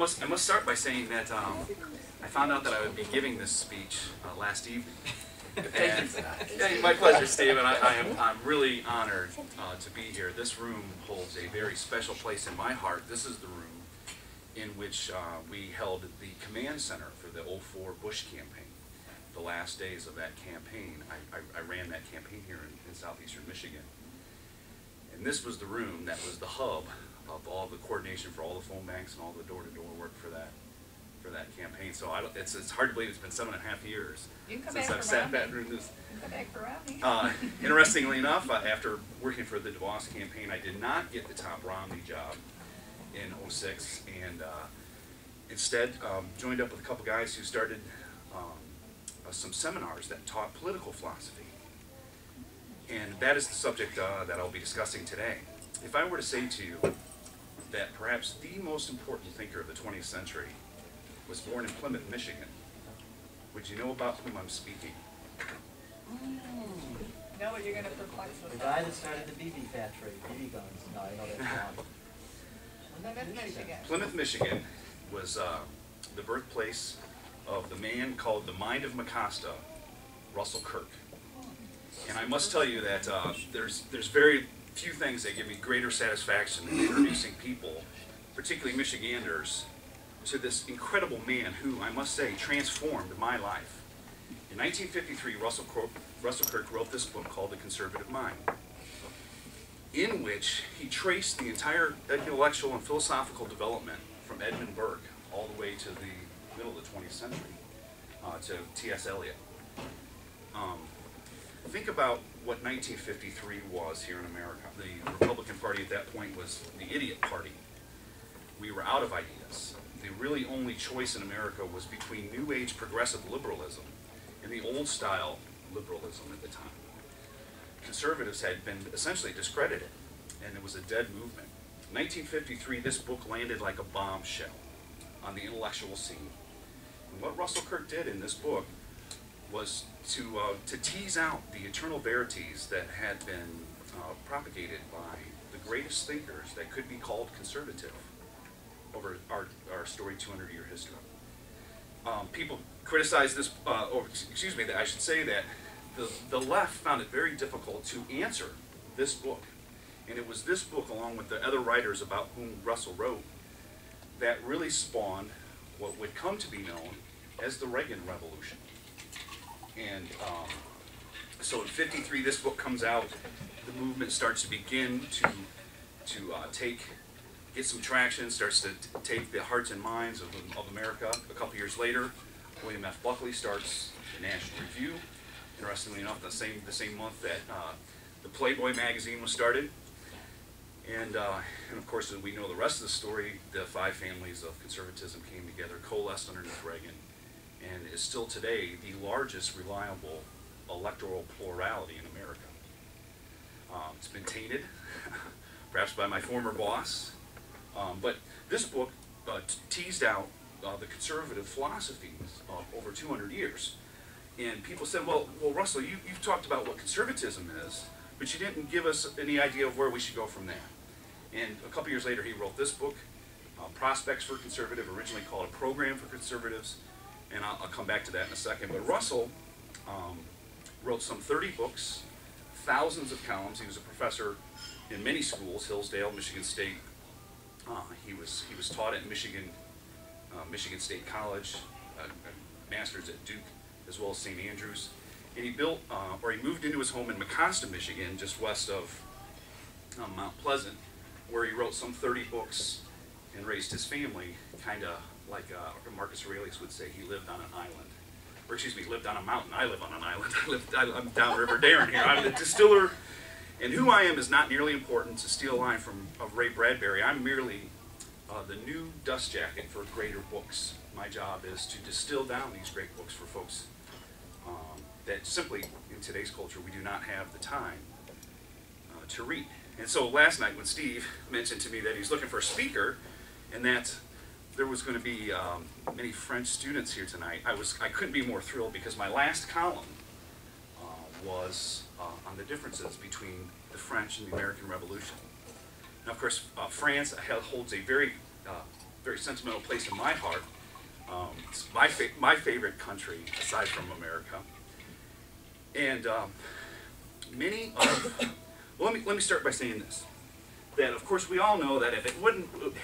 I must start by saying that I found out that I would be giving this speech last evening. And, yeah, my pleasure, Steve, and I'm really honored to be here. This room holds a very special place in my heart. This is the room in which we held the command center for the '04 Bush campaign. The last days of that campaign, I ran that campaign here in southeastern Michigan. And this was the room that was the hub of all the coordination for all the phone banks and all the door-to-door work for that campaign. So it's hard to believe it's been 7.5 years since I've sat back through this. Interestingly enough, after working for the DeVos campaign, I did not get the top Romney job in '06, and instead joined up with a couple guys who started some seminars that taught political philosophy. And that is the subject that I'll be discussing today. If I were to say to you that perhaps the most important thinker of the 20th century was born in Plymouth, Michigan, would you know about whom I'm speaking? Know what you're going to perplex with. The guy that started the BB factory, BB guns. No, I know that's wrong. Plymouth, Michigan. Plymouth, Michigan was the birthplace of the man called the Mind of Makasta, Russell Kirk. And I must tell you that there's very few things that give me greater satisfaction than introducing people, particularly Michiganders, to this incredible man who, I must say, transformed my life. In 1953, Russell Kirk wrote this book called The Conservative Mind, in which he traced the entire intellectual and philosophical development from Edmund Burke all the way to the middle of the 20th century, to T.S. Eliot. Think about what 1953 was here in America. The Republican Party at that point was the idiot party. We were out of ideas. The really only choice in America was between New Age progressive liberalism and the old-style liberalism at the time. Conservatives had been essentially discredited, and it was a dead movement. In 1953, this book landed like a bombshell on the intellectual scene. And what Russell Kirk did in this book was to tease out the eternal verities that had been propagated by the greatest thinkers that could be called conservative over our storied 200-year history. People criticized this, or excuse me, I should say that the left found it very difficult to answer this book. And it was this book, along with the other writers about whom Russell wrote, that really spawned what would come to be known as the Reagan Revolution. And so in '53, this book comes out. The movement starts to begin to get some traction, starts to take the hearts and minds of America. A couple years later, William F. Buckley starts the National Review. Interestingly enough, the same month that the Playboy magazine was started. And of course, as we know the rest of the story, the five families of conservatism came together, coalesced underneath Reagan, and is still today the largest reliable electoral plurality in America. It's been tainted, perhaps by my former boss, but this book teased out the conservative philosophies of over 200 years. And people said, well Russell, you've talked about what conservatism is, but you didn't give us any idea of where we should go from there. And a couple years later, he wrote this book, Prospects for Conservative, originally called A Program for Conservatives, and I'll come back to that in a second. But Russell wrote some 30 books, thousands of columns. He was a professor in many schools, Hillsdale, Michigan State. He was taught at Michigan State College, a master's at Duke, as well as St. Andrews. And he built, or he moved into his home in Makasta, Michigan, just west of Mount Pleasant, where he wrote some 30 books and raised his family, kind of like Marcus Aurelius would say, he lived on an island. Or excuse me, lived on a mountain. I live on an island. I'm downriver Darren here. I'm the distiller, and who I am is not nearly important. To steal a line of Ray Bradbury, I'm merely the new dust jacket for greater books. My job is to distill down these great books for folks that simply, in today's culture, we do not have the time to read. And so last night when Steve mentioned to me that he's looking for a speaker and that there was going to be many French students here tonight, I couldn't be more thrilled, because my last column was on the differences between the French and the American Revolution. Now, of course, France holds a very very sentimental place in my heart. It's my favorite country aside from America. And many of, well, let me start by saying this. That of course we all know that if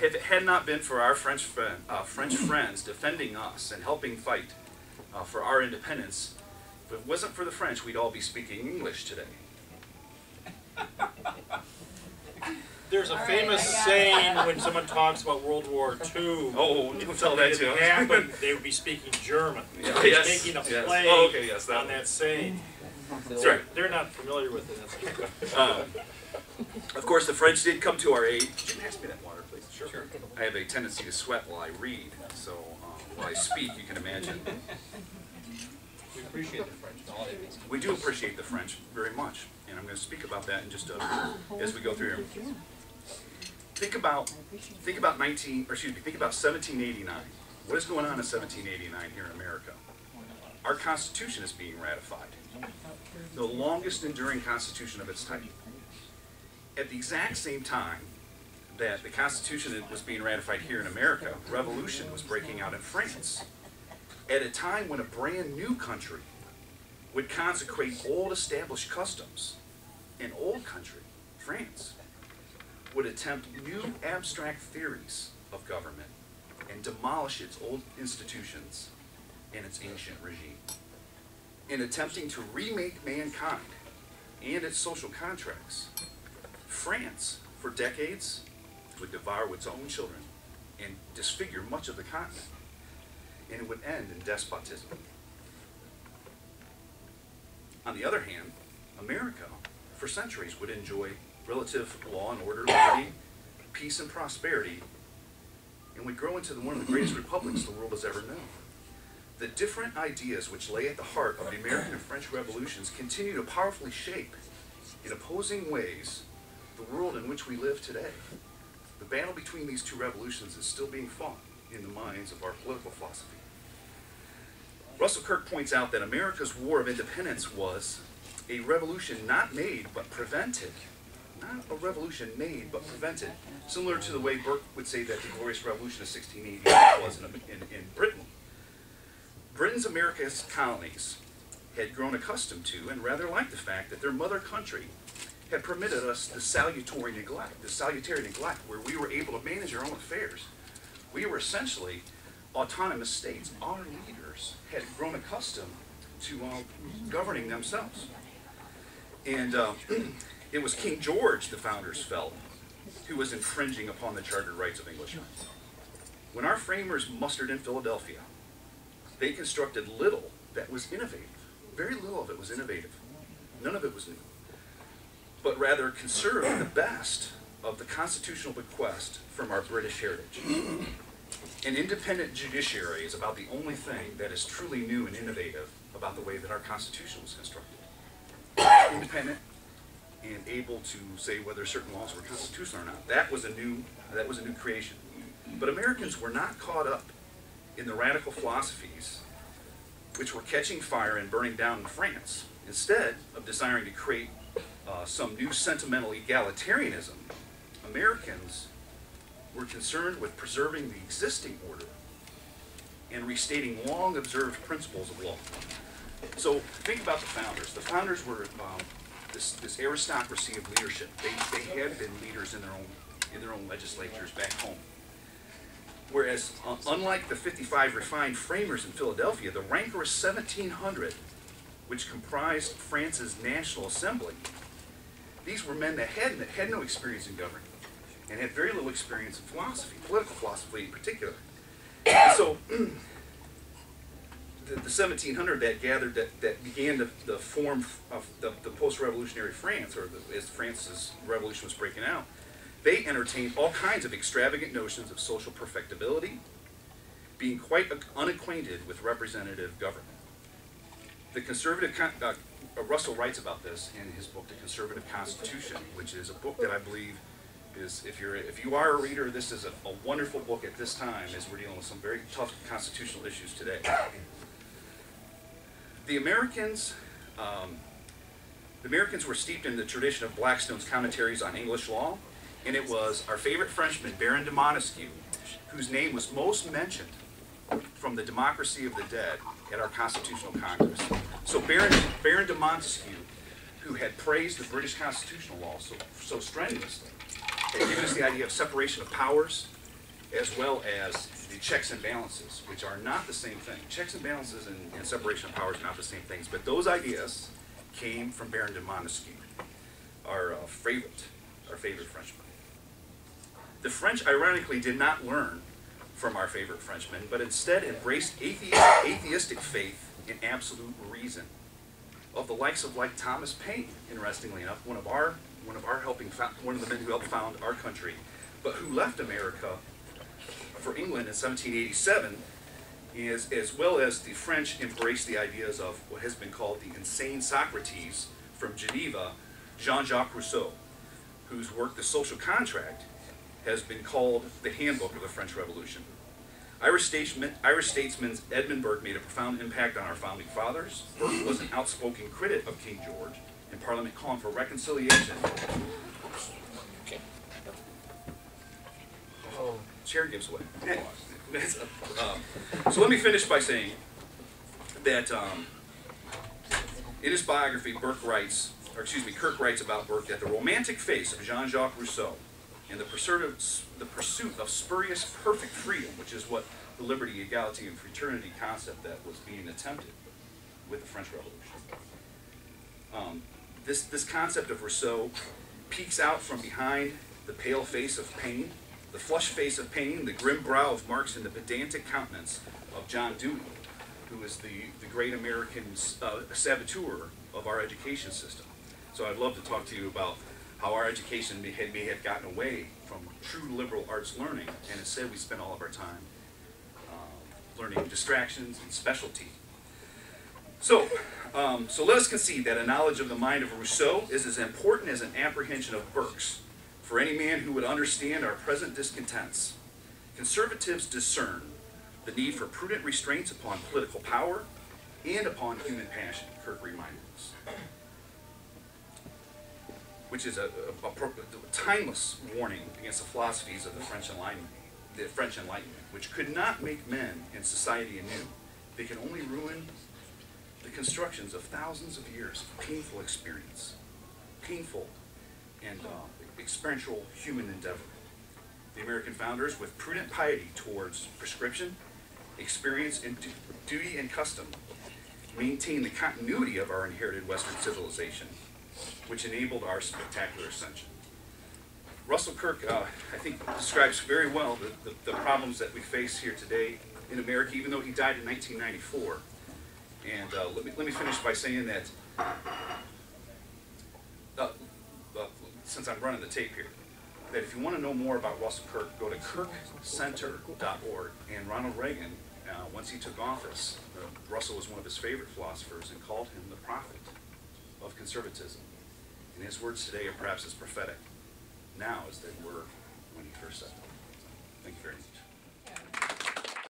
it had not been for our French friends defending us and helping fight for our independence, if it wasn't for the French, we'd all be speaking English today. There's a famous saying when someone talks about World War II. Oh, you can tell that too. If it happened, they would be speaking German. Yeah. They're Yes. making a Yes. play Oh, okay, yes, that on that saying. That's right. They're not familiar with it. That's Of course, the French did come to our aid. Could you pass me that water, please? Sure. I have a tendency to sweat while I read, so while I speak, you can imagine. We appreciate the French. All they do. We do appreciate the French very much, and I'm going to speak about that in just as we go through here. Think about 1789. What is going on in 1789 here in America? Our Constitution is being ratified. The longest enduring Constitution of its type. At the exact same time that the Constitution was being ratified here in America, revolution was breaking out in France. At a time when a brand new country would consecrate old established customs, an old country, France, would attempt new abstract theories of government and demolish its old institutions and its ancient regime. In attempting to remake mankind and its social contracts, France, for decades, would devour its own children and disfigure much of the continent, and it would end in despotism. On the other hand, America, for centuries, would enjoy relative law and order, liberty, peace and prosperity, and would grow into one of the greatest republics the world has ever known. The different ideas which lay at the heart of the American and French revolutions continue to powerfully shape, in opposing ways, the world in which we live today. The battle between these two revolutions is still being fought in the minds of our political philosophy. Russell Kirk points out that America's War of Independence was a revolution not made but prevented. Not a revolution made but prevented. Similar to the way Burke would say that the Glorious Revolution of 1688 was in Britain. Britain's America's colonies had grown accustomed to and rather liked the fact that their mother country had permitted us the salutary neglect, where we were able to manage our own affairs. We were essentially autonomous states. Our leaders had grown accustomed to governing themselves. And it was King George, the founders felt, who was infringing upon the chartered rights of Englishmen. When our framers mustered in Philadelphia, they constructed little that was innovative. Very little of it was innovative. None of it was new. But rather conserved the best of the constitutional bequest from our British heritage. An independent judiciary is about the only thing that is truly new and innovative about the way that our Constitution was constructed. Independent and able to say whether certain laws were constitutional or not. That was a new creation. But Americans were not caught up in the radical philosophies which were catching fire and burning down in France. Instead of desiring to create some new sentimental egalitarianism, Americans were concerned with preserving the existing order and restating long-observed principles of law. So think about the founders. The founders were this aristocracy of leadership. They had been leaders in their own legislatures back home. Whereas, unlike the 55 refined framers in Philadelphia, the rancorous 1700, which comprised France's National Assembly, these were men that had no experience in governing and had very little experience in philosophy, political philosophy in particular. And so, the 1700 that gathered, that began the form of the post-revolutionary France, or as France's revolution was breaking out, they entertained all kinds of extravagant notions of social perfectibility, being quite unacquainted with representative government. The conservative, Russell writes about this in his book, The Conservative Constitution, which is a book that I believe is, if you are a reader, this is a wonderful book at this time, as we're dealing with some very tough constitutional issues today. The Americans were steeped in the tradition of Blackstone's commentaries on English law, and it was our favorite Frenchman, Baron de Montesquieu, whose name was most mentioned from the Democracy of the Dead at our Constitutional Congress. So Baron de Montesquieu, who had praised the British constitutional law so strenuously, had given us the idea of separation of powers, as well as the checks and balances, which are not the same thing. Checks and balances and separation of powers are not the same things, but those ideas came from Baron de Montesquieu, our favorite Frenchman. The French, ironically, did not learn from our favorite Frenchman, but instead embraced atheistic faith in absolute reason, of the likes of like Thomas Paine, interestingly enough, one of the men who helped found our country, but who left America for England in 1787, as well as the French embraced the ideas of what has been called the insane Socrates from Geneva, Jean-Jacques Rousseau, whose work, The Social Contract, has been called the handbook of the French Revolution. Irish statesman Edmund Burke made a profound impact on our founding fathers. Burke was an outspoken critic of King George in Parliament, calling for reconciliation. Okay. Oh, chair gives way. So let me finish by saying that in his biography, Kirk writes about Burke that the romantic face of Jean-Jacques Rousseau and the pursuit of spurious perfect freedom, which is what the liberty, equality, and fraternity concept that was being attempted with the French Revolution. This concept of Rousseau peeks out from behind the pale face of Paine, the flushed face of Paine, the grim brow of Marx, and the pedantic countenance of John Dewey, who is the great American saboteur of our education system. So I'd love to talk to you about how our education may have gotten away from true liberal arts learning, and instead we spend all of our time learning distractions and specialty. So let us concede that a knowledge of the mind of Rousseau is as important as an apprehension of Burke's for any man who would understand our present discontents. Conservatives discern the need for prudent restraints upon political power and upon human passion, Kirk reminded us, which is a timeless warning against the philosophies of the French Enlightenment, which could not make men and society anew. They can only ruin the constructions of thousands of years of painful experience, painful and experiential human endeavor. The American founders, with prudent piety towards prescription, experience, and duty and custom, maintained the continuity of our inherited Western civilization, which enabled our spectacular ascension. Russell Kirk, I think, describes very well the problems that we face here today in America, even though he died in 1994. And let me finish by saying that, since I'm running the tape here, that if you want to know more about Russell Kirk, go to kirkcenter.org. And Ronald Reagan, once he took office, Russell was one of his favorite philosophers and called him the prophet of conservatism. And his words today are perhaps as prophetic now as they were when he first said them. Thank you very much.